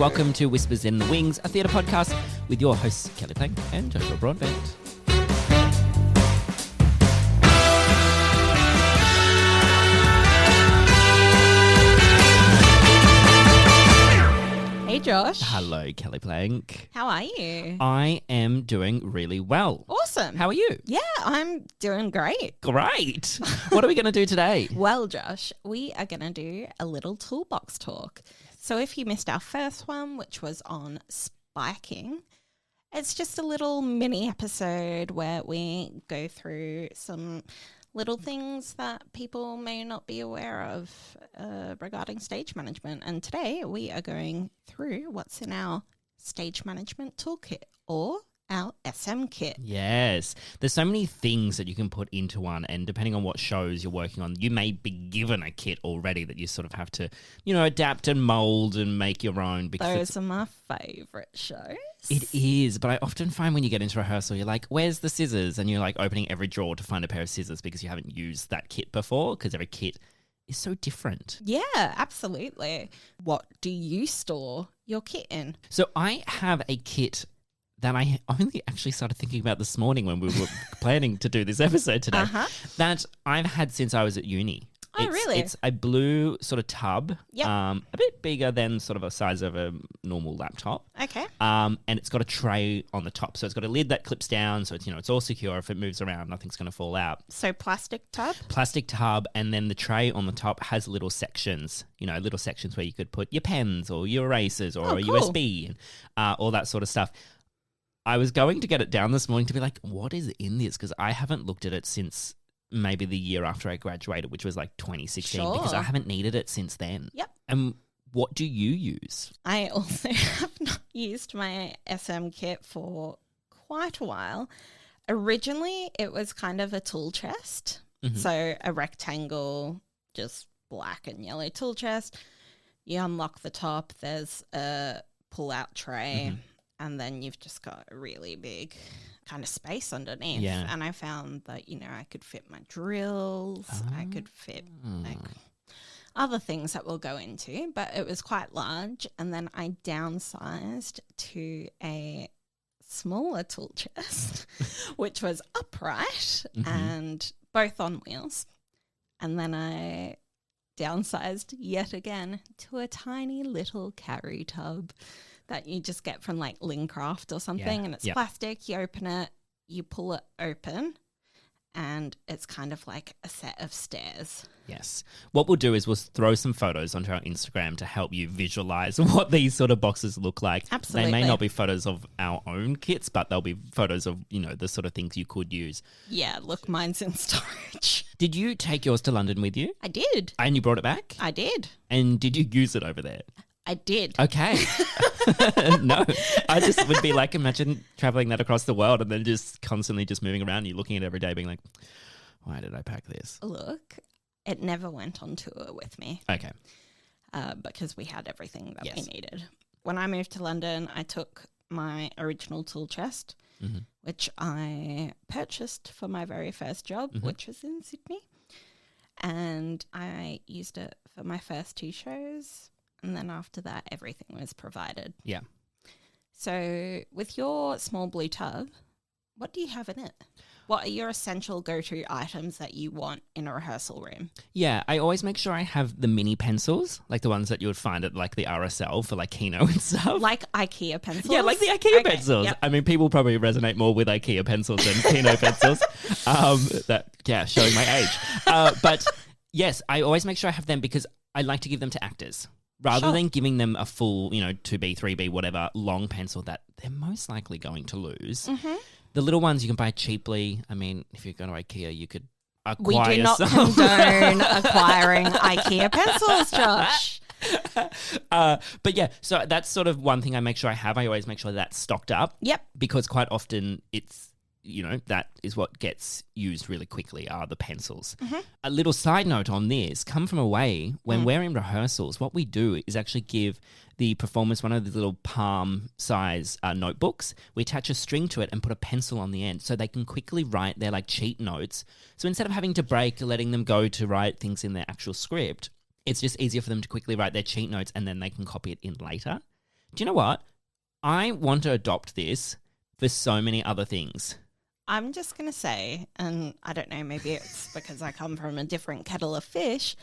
welcome to Whispers in the Wings, a theatre podcast with your hosts Kelly Plank and Joshua Broadbent. Hey Josh. Hello, Kelly Plank. How are you? I am doing really well. Awesome. How are you? Yeah, I'm doing great. Great. What are we going to do today? Well, Josh, we are going to do a little toolbox talk. So if you missed our first one, which was on spiking, it's just a little mini episode where we go through some little things that people may not be aware of regarding stage management. And today we are going through what's in our stage management toolkit, or our SM kit. Yes. There's so many things that you can put into one, and depending on what shows you're working on, you may be given a kit already that you sort of have to, adapt and mold and make your own. Because those are my favourite shows. It is, but I often find when you get into rehearsal, you're like, where's the scissors? And you're like opening every drawer to find a pair of scissors because you haven't used that kit before, because every kit is so different. Yeah, absolutely. What do you store your kit in? So I have a kit that I only actually started thinking about this morning when we were planning to do this episode today, that I've had since I was at uni. Oh, really? It's a blue sort of tub, Yep. A bit bigger than sort of a size of a normal laptop. Okay. And it's got a tray on the top. So it's got a lid that clips down, so it's, it's all secure. If it moves around, nothing's going to fall out. So plastic tub? Plastic tub, and then the tray on the top has little sections, little sections where you could put your pens or your erasers or a cool. USB and all that sort of stuff. I was going to get it down this morning to be like, what is in this? Because I haven't looked at it since maybe the year after I graduated, which was like 2016, because I haven't needed it since then. Yep. And what do you use? I also have not used my SM kit for quite a while. Originally, it was kind of a tool chest. Mm-hmm. So a rectangle, just black and yellow tool chest. You unlock the top, there's a pull-out tray. Mm-hmm. And then you've just got a really big kind of space underneath. Yeah. And I found that, I could fit my drills. I could fit other things that we'll go into, but it was quite large. And then I downsized to a smaller tool chest, which was upright and both on wheels. And then I downsized yet again to a tiny little carry tub that you just get from like Lincraft or something, and it's plastic. You open it, you pull it open, and it's kind of like a set of stairs. Yes. What we'll do is we'll throw some photos onto our Instagram to help you visualize what these sort of boxes look like. Absolutely. They may not be photos of our own kits, but they'll be photos of, the sort of things you could use. Yeah, look, mine's in storage. Did you take yours to London with you? I did. And you brought it back? I did. And did you use it over there? I did. Okay. No, I just would be like, imagine traveling that across the world and then just constantly just moving around. You're looking at it every day being like, why did I pack this? Look, it never went on tour with me. Okay. Because we had everything that we needed. When I moved to London, I took my original tool chest, which I purchased for my very first job, which was in Sydney. And I used it for my first 2 shows. And then after that, everything was provided. Yeah. So with your small blue tub, what do you have in it? What are your essential go-to items that you want in a rehearsal room? Yeah, I always make sure I have the mini pencils, like the ones that you would find at like the RSL for like Kino and stuff. Like IKEA pencils? Yeah, like the IKEA pencils. Yep. I mean, people probably resonate more with IKEA pencils than Kino pencils. Showing my age. But yes, I always make sure I have them because I like to give them to actors. Rather than giving them a full, 2B, 3B, whatever, long pencil that they're most likely going to lose. The little ones you can buy cheaply. I mean, if you're going to IKEA, you could acquire We do not condone acquiring IKEA pencils, Josh. But yeah, so that's sort of one thing I make sure I have. I always make sure that's stocked up. Yep. Because quite often it's, that is what gets used really quickly are the pencils. A little side note on this, come from away, when we're in rehearsals, what we do is actually give the performers one of these little palm size notebooks. We attach a string to it and put a pencil on the end so they can quickly write their like cheat notes. So instead of having to break, letting them go to write things in their actual script, it's just easier for them to quickly write their cheat notes and then they can copy it in later. Do you know what? I want to adopt this for so many other things. I'm just going to say, and I don't know, maybe it's because I come from a different kettle of fish.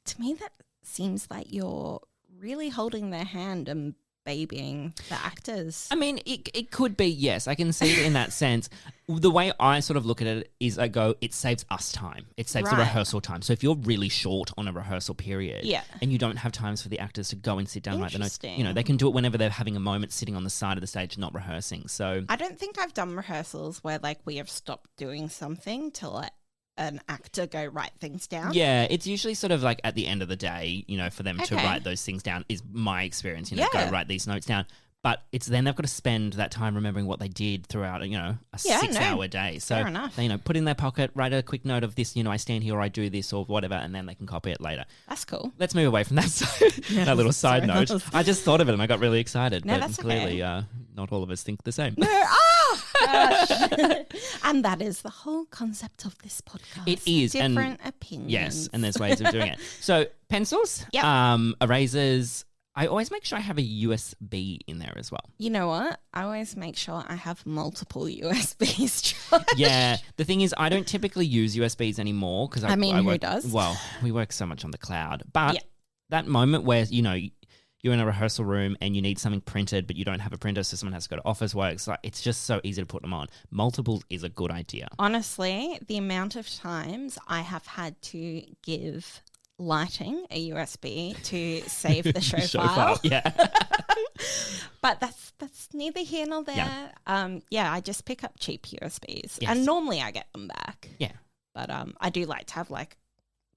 To me, that seems like you're really holding their hand and babying the actors. I mean, it could be, yes. I can see it in that sense. The way I sort of look at it is I go, it saves us time. It saves the Right. rehearsal time. So if you're really short on a rehearsal period Yeah. and you don't have times for the actors to go and sit down, write the notes, Interesting. they can do it whenever they're having a moment sitting on the side of the stage not rehearsing. So I don't think I've done rehearsals where like we have stopped doing something to let an actor go write things down. yeah, it's usually sort of like at the end of the day, for them to Okay. write those things down is my experience, Yeah. go write these notes down. But it's then they've got to spend that time remembering what they did throughout, a Yeah, 6-hour day. So, fair enough. they, put in their pocket, write a quick note of this, I stand here or I do this or whatever, and then they can copy it later. That's cool. Let's move away from that, that little side sorry. note. I just thought of it and I got really excited. No, but that's clearly, not all of us think the same. No, gosh. And that is the whole concept of this podcast. It is, and- Different opinions. Yes, and there's ways of doing it. So, pencils, Yep. erasers. I always make sure I have a USB in there as well. You know what? I always make sure I have multiple USBs. Josh. Yeah, the thing is, I don't typically use USBs anymore because I mean, who work, does? Well, we work so much on the cloud. But Yeah. that moment where you're in a rehearsal room and you need something printed, but you don't have a printer, so someone has to go to Officeworks. Like, it's just so easy to put them on. Multiple is a good idea. Honestly, the amount of times I have had to give lighting a USB to save the show, file. Yeah. But that's neither here nor there. Yeah. I just pick up cheap USBs. Yes. And normally I get them back. Yeah. But I do like to have like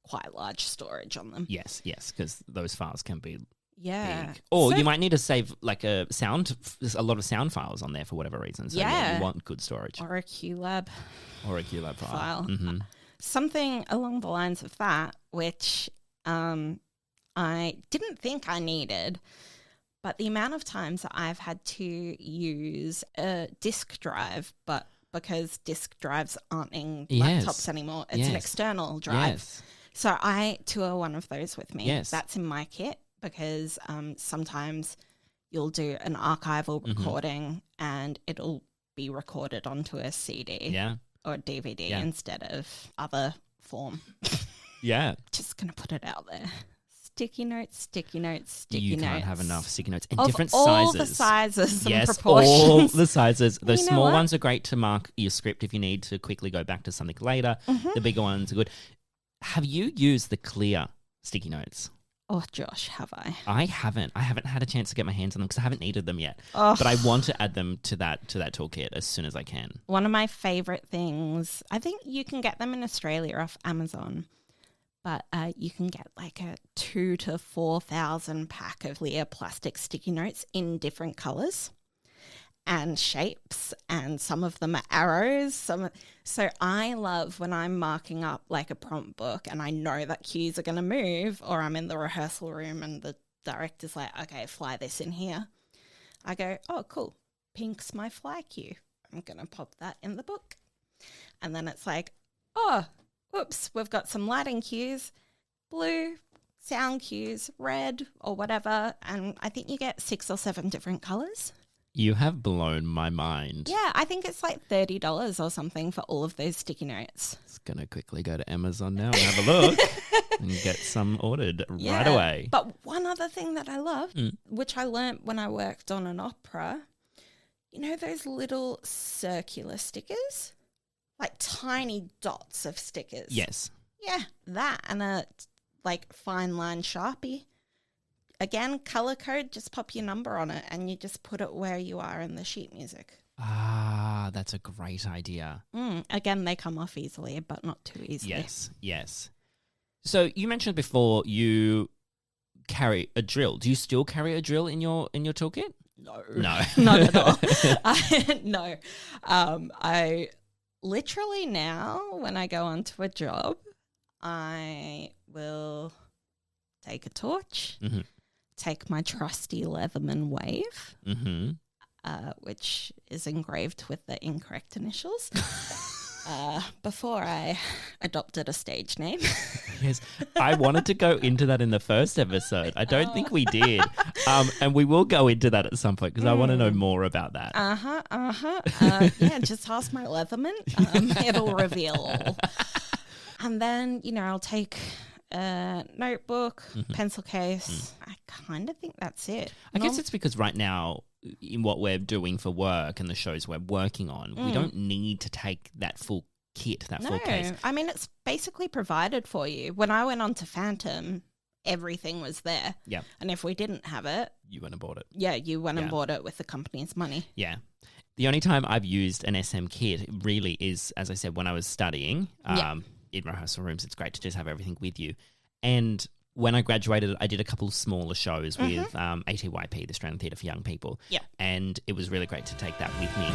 quite large storage on them. Yes, because those files can be Yeah. big. Or So- you might need to save like a lot of sound files on there for whatever reason. So Yeah. you want good storage. Or a QLab. Or a QLab file. File. Mhm. Something along the lines of that, which I didn't think I needed, but the amount of times that I've had to use a disk drive, but because disk drives aren't in Yes. laptops anymore, it's an Yes. external drive. Yes. So I tour one of those with me. Yes. That's in my kit because sometimes you'll do an archival recording and it'll be recorded onto a CD Yeah. or DVD Yeah. instead of other form. Yeah. Just going to put it out there. Sticky notes, sticky notes, sticky You notes. can't have enough sticky notes and Of different all sizes. the sizes and Yes, proportions. all the sizes. The You know small what? ones are great to mark your script if you need to quickly go back to something later. Mm-hmm. The bigger ones are good. Have you used the clear sticky notes? Oh, Josh, have I? I haven't. I haven't had a chance to get my hands on them because I haven't needed them yet. Oh. But I want to add them to that toolkit as soon as I can. One of my favorite things, I think you can get them in Australia off Amazon, but you can get like a 2,000 to 4,000 pack of clear plastic sticky notes in different colors and shapes, and some of them are arrows. So I love when I'm marking up like a prompt book and I know that cues are going to move, or I'm in the rehearsal room and the director's like, okay, fly this in here. I go, oh, cool. Pink's my fly cue. I'm going to pop that in the book. And then it's like, oh, whoops, we've got some lighting cues, blue, sound cues, red, or whatever. And I think you get 6 or 7 different colors. You have blown my mind. Yeah, I think it's like $30 or something for all of those sticky notes. It's going to quickly go to Amazon now and have a look and get some ordered right away. But one other thing that I love, which I learnt when I worked on an opera, you know those little circular stickers? Like tiny dots of stickers. Yes. Yeah, that and a like fine line Sharpie. Again, color code, just pop your number on it and you just put it where you are in the sheet music. Ah, that's a great idea. Again, they come off easily, but not too easily. Yes. So you mentioned before you carry a drill. Do you still carry a drill in your toolkit? No. No. Not at all. No. I literally now, when I go onto a job, I will take a torch, take my trusty Leatherman wave, which is engraved with the incorrect initials. Before I adopted a stage name. Yes, I wanted to go into that in the first episode. I don't think we did. And we will go into that at some point because I want to know more about that. Yeah, just ask my Leatherman. It'll reveal all. And then, I'll take a notebook, pencil case. I kind of think that's it. I guess it's because right now, in what we're doing for work and the shows we're working on, we don't need to take that full kit, full case. I mean, it's basically provided for you. When I went on to Phantom, everything was there. Yeah. And if we didn't have it... You went and bought it. Yeah, you went and bought it with the company's money. Yeah. The only time I've used an SM kit really is, as I said, when I was studying in rehearsal rooms. It's great to just have everything with you. And when I graduated, I did a couple smaller shows with ATYP, the Australian Theatre for Young People. Yeah. And it was really great to take that with me.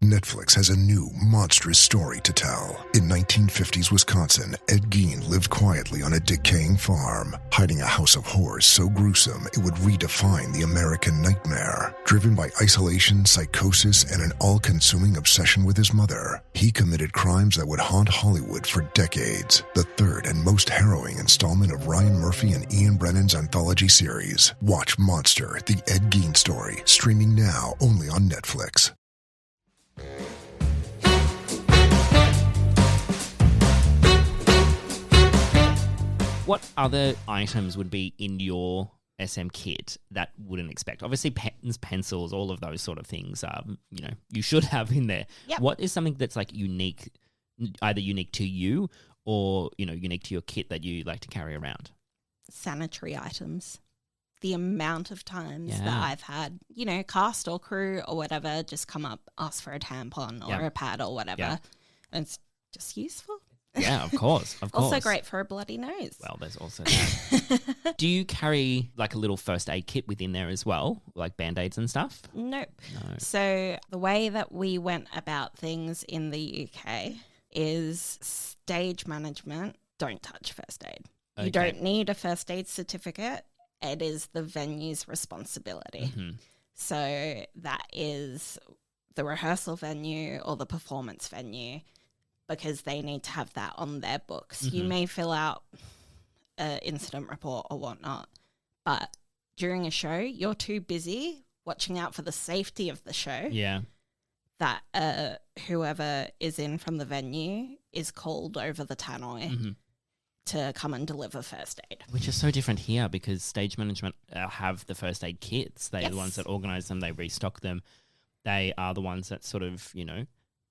Netflix has a new monstrous story to tell. In 1950s Wisconsin, Ed Gein lived quietly on a decaying farm, hiding a house of horrors so gruesome it would redefine the American nightmare. Driven by isolation, psychosis, and an all-consuming obsession with his mother, he committed crimes that would haunt Hollywood for decades. The third and most harrowing installment of Ryan Murphy and Ian Brennan's anthology series. Watch Monster, the Ed Gein story, streaming now only on Netflix. What other items would be in your SM kit that wouldn't expect? Obviously, pens, pencils, all of those sort of things, you should have in there. Yep. What is something that's like unique, either unique to you or, unique to your kit that you like to carry around? Sanitary items. The amount of times that I've had, cast or crew or whatever, just come up, ask for a tampon or a pad or whatever. Yeah. And it's just useful. Yeah, of course. Also great for a bloody nose. Well, there's also that. Do you carry like a little first aid kit within there as well, like Band-Aids and stuff? Nope. No. So the way that we went about things in the UK is stage management, don't touch first aid. Okay. You don't need a first aid certificate. It is the venue's responsibility. Mm-hmm. So that is the rehearsal venue or the performance venue, because they need to have that on their books. Mm-hmm. You may fill out an incident report or whatnot, but during a show, you're too busy watching out for the safety of the show that whoever is in from the venue is called over the tannoy to come and deliver first aid. Which is so different here because stage management have the first aid kits. They are the ones that organise them. They restock them. They are the ones that sort of,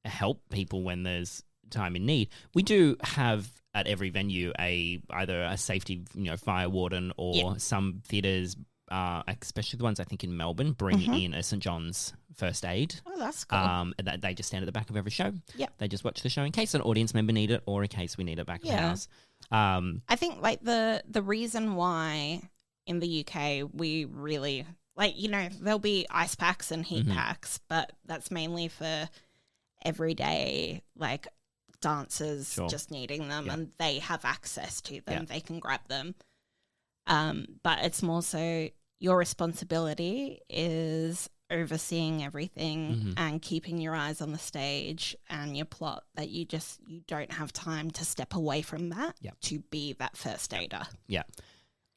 help people when there's time in need. We do have at every venue either a safety, fire warden or some theatres, especially the ones I think in Melbourne, bring in a St. John's first aid. Oh, that's cool. They just stand at the back of every show. Yep. They just watch the show in case an audience member need it or in case we need it back at the house. I think like the reason why in the UK we really there'll be ice packs and heat packs, but that's mainly for everyday dancers just needing them and they have access to them. They can grab them. But it's more so your responsibility is overseeing everything and keeping your eyes on the stage and your plot, that you don't have time to step away from that to be that first aider. Yeah.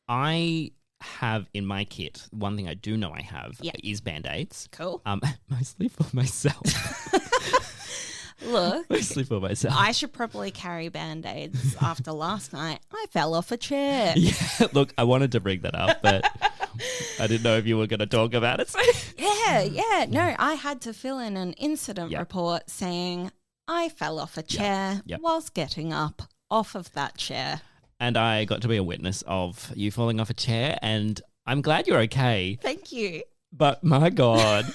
I have in my kit, one thing I do know I have is Band-Aids. Cool. Mostly for myself. Look, mostly for myself. I should probably carry Band-Aids after last night. I fell off a chair. Yeah, look, I wanted to bring that up, but I didn't know if you were going to talk about it. So. Yeah. No, I had to fill in an incident report saying I fell off a chair whilst getting up off of that chair. And I got to be a witness of you falling off a chair, and I'm glad you're okay. Thank you. But my God,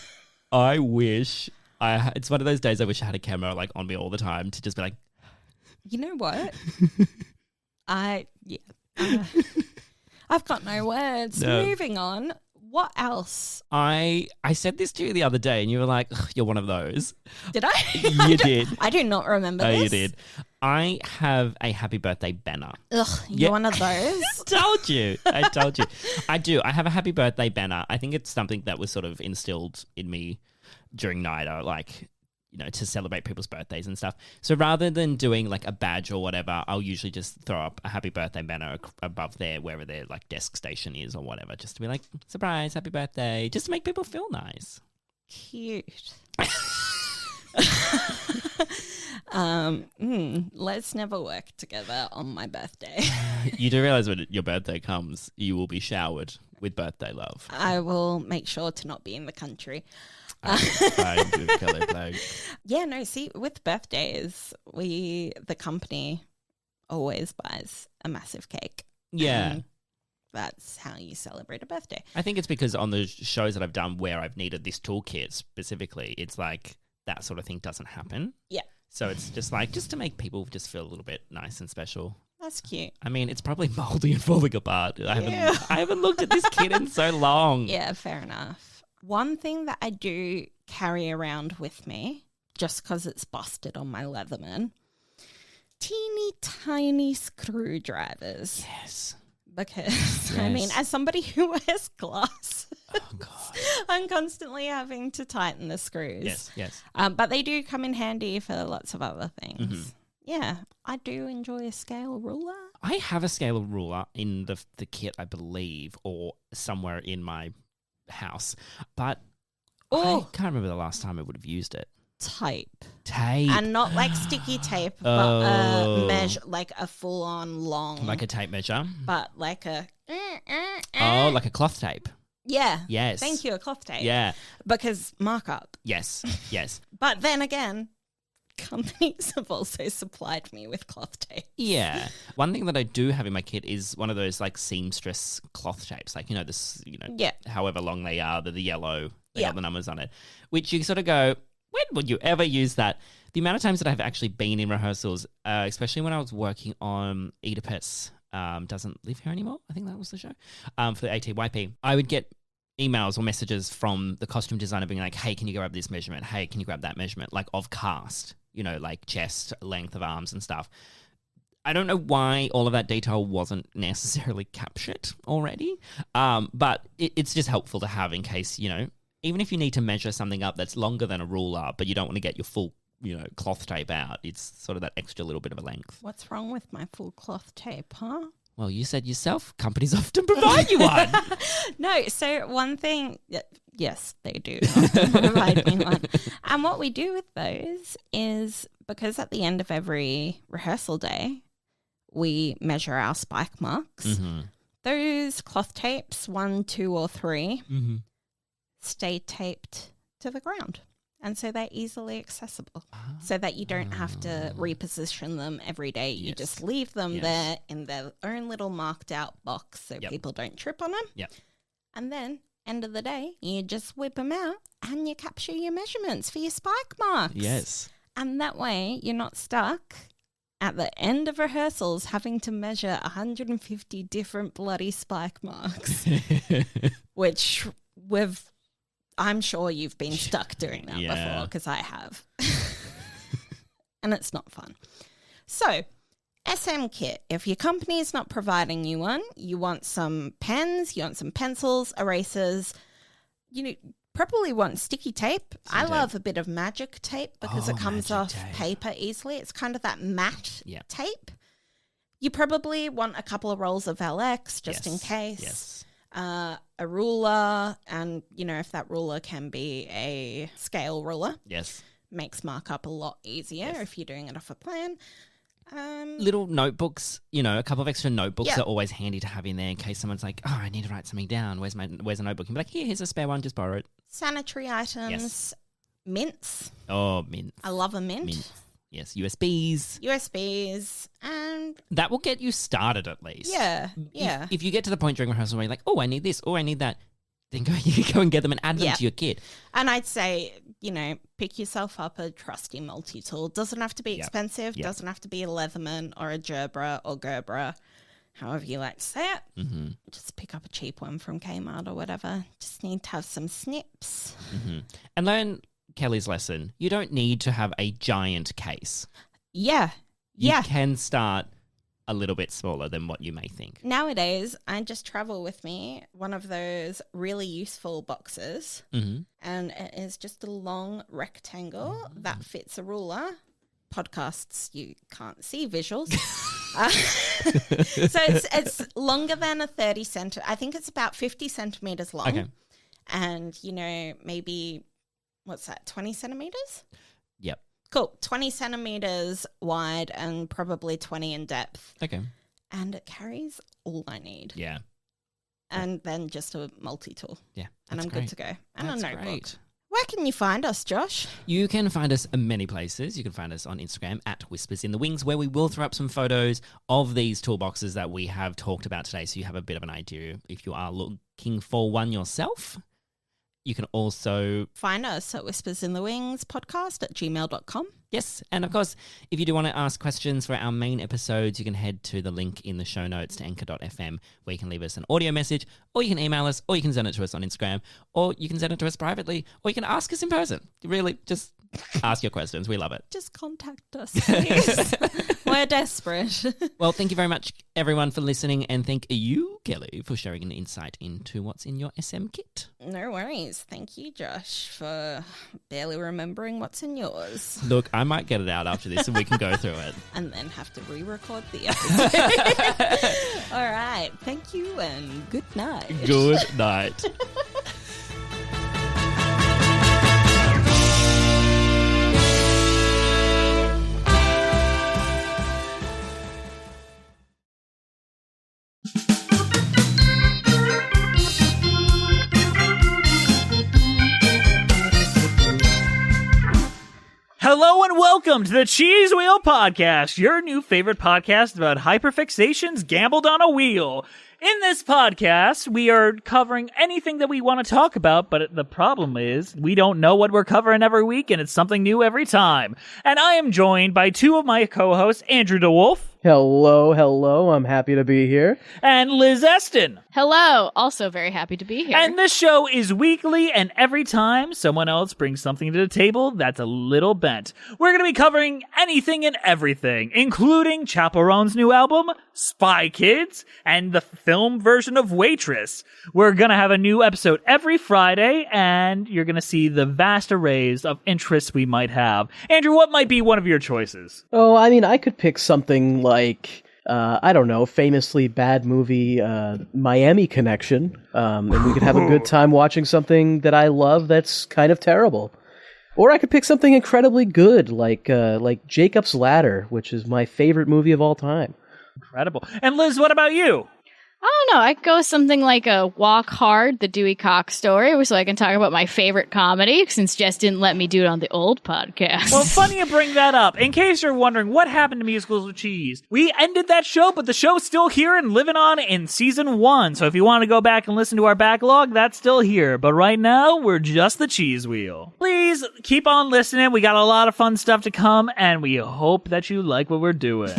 I wish... it's one of those days I wish I had a camera on me all the time to just be like, you know what? I've got no words. No. Moving on. What else? I said this to you the other day and you were like, you're one of those. Did I? You did. I do not remember this. You did. I have a happy birthday banner. Ugh, you're one of those? I told you. I do. I have a happy birthday banner. I think it's something that was sort of instilled in me during NIDA, like, you know, to celebrate people's birthdays and stuff. So rather than doing like a badge or whatever, I'll usually just throw up a happy birthday banner above there, wherever their like desk station is or whatever, just to be like, surprise, happy birthday, just to make people feel nice. Cute. Let's never work together on my birthday. You do realize when your birthday comes, you will be showered with birthday love. I will make sure to not be in the country. Yeah, no, see, with birthdays, the company always buys a massive cake. Yeah. And that's how you celebrate a birthday. I think it's because on the shows that I've done where I've needed this toolkit specifically, it's like that sort of thing doesn't happen. Yeah. So it's just like, just to make people just feel a little bit nice and special. That's cute. I mean, it's probably moldy and falling apart. I haven't looked at this kit in so long. Yeah, fair enough. One thing that I do carry around with me, just because it's busted on my Leatherman, teeny tiny screwdrivers. Yes. Because, I mean, as somebody who wears glass, Oh, God. I'm constantly having to tighten the screws. Yes. But they do come in handy for lots of other things. Mm-hmm. Yeah, I do enjoy a scale ruler. I have a scale ruler in the kit, I believe, or somewhere in my house, but I can't remember the last time I would have used it. Tape. And not like sticky tape, but a measure, like a full-on long. Like a tape measure. But like a... Oh, like a cloth tape. Yeah. Yes. Thank you, a cloth tape. Yeah. Because markup. Yes. But then again, companies have also supplied me with cloth tape. Yeah. One thing that I do have in my kit is one of those like seamstress cloth tapes, like, however long they are, the yellow, they got the numbers on it, which you sort of go, when would you ever use that? The amount of times that I've actually been in rehearsals, especially when I was working on Oedipus, doesn't live here anymore. I think that was the show, for the ATYP. I would get emails or messages from the costume designer being like, hey, can you grab this measurement? Hey, can you grab that measurement? Like of cast, like chest, length of arms and stuff. I don't know why all of that detail wasn't necessarily captured already, but it's just helpful to have in case, even if you need to measure something up that's longer than a ruler, but you don't want to get your full, cloth tape out, it's sort of that extra little bit of a length. What's wrong with my full cloth tape, huh? Well, you said yourself, companies often provide you one. No, so one thing, yes, they do often provide me one. And what we do with those is, because at the end of every rehearsal day, we measure our spike marks. Mm-hmm. Those cloth tapes, 1, 2, or 3, mm-hmm. stay taped to the ground. And so they're easily accessible so that you don't have to reposition them every day. You just leave them there in their own little marked out box so people don't trip on them. Yep. And then, end of the day, you just whip them out and you capture your measurements for your spike marks. Yes. And that way you're not stuck at the end of rehearsals having to measure 150 different bloody spike marks, which I'm sure you've been stuck doing that before, because I have. And it's not fun. So, SM kit. If your company is not providing you one, you want some pens, you want some pencils, erasers, probably want sticky tape. I love a bit of magic tape because it comes off paper easily. It's kind of that matte tape. You probably want a couple of rolls of LX just in case. Yes. A ruler, and if that ruler can be a scale ruler, makes markup a lot easier if you're doing it off a plan. Little notebooks, a couple of extra notebooks are always handy to have in there in case someone's like, oh, I need to write something down. Where's a notebook? You can be like, here's a spare one, just borrow it. Sanitary items, mints. Oh, mints. I love a mint. Yes, USBs. And that will get you started at least. Yeah. If you get to the point during rehearsal where you're like, oh, I need this, oh, I need that, then go and get them and add them to your kit. And I'd say, pick yourself up a trusty multi-tool. Doesn't have to be expensive. Doesn't have to be a Leatherman or a Gerbera or Gerbera, however you like to say it. Mm-hmm. Just pick up a cheap one from Kmart or whatever. Just need to have some snips. Mm-hmm. And learn Kelly's lesson. You don't need to have a giant case. Yeah. You Yeah. can start a little bit smaller than what you may think. Nowadays, I just travel with me one of those really useful boxes, and it is just a long rectangle that fits a ruler. Podcasts, you can't see visuals. So it's longer than a 30 centimeter. I think it's about 50 centimeters long. Okay. And, maybe, what's that, 20 centimeters? Yep. Cool. 20 centimeters wide and probably 20 in depth. Okay. And it carries all I need. Yeah. And then just a multi-tool. Yeah. And I'm good to go. And That's a notebook. great. Where can you find us, Josh? You can find us in many places. You can find us on Instagram at Whispers in the Wings, where we will throw up some photos of these toolboxes that we have talked about today, so you have a bit of an idea if you are looking for one yourself. You can also Find us at whispersinthewingspodcast@gmail.com. Yes, and of course, if you do want to ask questions for our main episodes, you can head to the link in the show notes to anchor.fm, where you can leave us an audio message, or you can email us, or you can send it to us on Instagram, or you can send it to us privately, or you can ask us in person. Really, just ask your questions. We love it. Just contact us, please. We're desperate. Well, thank you very much, everyone, for listening, and thank you, Kelly, for sharing an insight into what's in your SM kit. No worries. Thank you, Josh, for barely remembering what's in yours. Look, I might get it out after this, and we can go through it. And then have to re-record the episode. All right. Thank you and good night. Good night. Hello and welcome to the Cheese Wheel Podcast, your new favorite podcast about hyperfixations gambled on a wheel. In this podcast, we are covering anything that we want to talk about, but the problem is we don't know what we're covering every week, and it's something new every time. And I am joined by two of my co-hosts, Andrew DeWolf. Hello. I'm happy to be here. And Liz Eston. Hello. Also very happy to be here. And this show is weekly, and every time someone else brings something to the table that's a little bent, we're going to be covering anything and everything, including Chaperone's new album, Spy Kids, and the film version of Waitress. We're going to have a new episode every Friday, and you're going to see the vast arrays of interests we might have. Andrew, what might be one of your choices? Oh, I mean, I could pick something like, I don't know, famously bad movie Miami Connection, and we could have a good time watching something that I love that's kind of terrible. Or I could pick something incredibly good, like Jacob's Ladder, which is my favorite movie of all time. Incredible. And Liz, what about you? I don't know. I could go with something like a Walk Hard, the Dewey Cox story, so I can talk about my favorite comedy, since Jess didn't let me do it on the old podcast. Well, funny you bring that up. In case you're wondering what happened to Musicals with Cheese, we ended that show, but the show's still here and living on in season 1. So if you want to go back and listen to our backlog, that's still here. But right now, we're just the Cheese Wheel. Please keep on listening. We got a lot of fun stuff to come, and we hope that you like what we're doing.